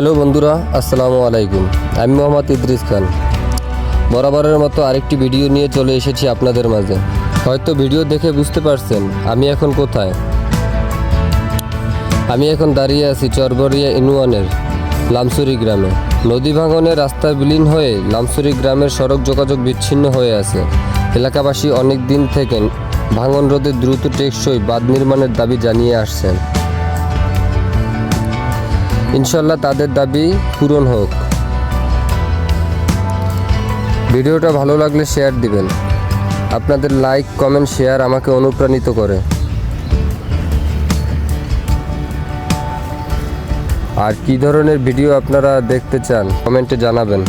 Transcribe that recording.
Hello বন্ধুরা, আসসালামু আলাইকুম। আমি মোহাম্মদ ইদ্রিস খান। বরাবরের মতো আরেকটি ভিডিও নিয়ে চলে এসেছি আপনাদের মাঝে। হয়তো ভিডিও দেখে বুঝতে পারছেন আমি এখন কোথায়। আমি এখন দাঁড়িয়ে আছি চরবরিয়া ইউনিয়নের লামসুরি গ্রামে। নদী ভাঙনে রাস্তা বিলীন হয়ে লামসুরি গ্রামের সড়ক যোগাযোগ বিচ্ছিন্ন হয়ে আছে। এলাকাবাসী অনেক দিন থেকে ভাঙন রোধে দ্রুত টেকসই বাঁধ নির্মাণের দাবি জানিয়ে আসছেন। ইনশাল্লাহ তাদের দাবি পূরণ হোক। ভিডিওটা ভালো লাগলে শেয়ার দিবেন। আপনাদের লাইক, কমেন্ট, শেয়ার আমাকে অনুপ্রাণিত করে। আর কী ধরনের ভিডিও আপনারা দেখতে চান কমেন্টে জানাবেন।